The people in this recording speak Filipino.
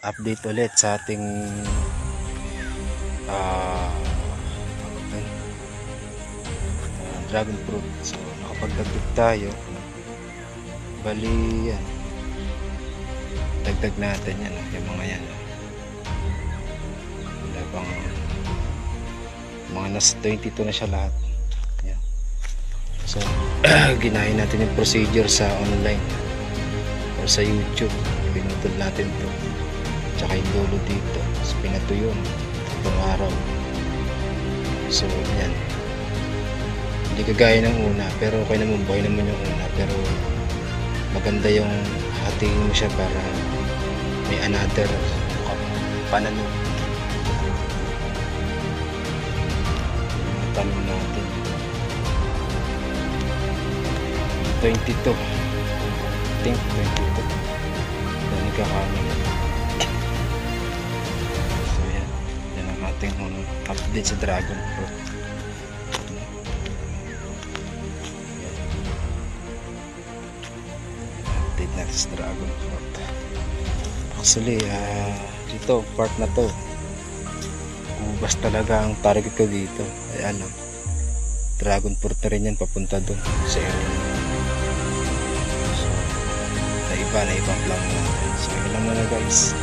update ulit sa ating dragon fruit. So nakapagdagdag tayo, bali yan, dagdag natin yan, yung mga yan, wala bang mga nasa 22 na siya lahat yan. So ginahin natin yung procedure sa online or sa YouTube, pinutol natin to, tsaka yung dulo dito, so pinatuyo itong araw. So yan, hindi kagaya ng una, pero okay naman, buhay naman yung una, pero maganda yung hatiin mo siya para may another pananim. Tanim natin 22, I think 22 yan kakanin. So yan ang ating update sa dragon fruit. Update natin sa dragon fruit. Actually dito part na to, ubas talaga ang target ko dito. Ay ano, dragon fruit na rin yan papunta dun sa area. So na ibang plan natin. So yun lang muna guys.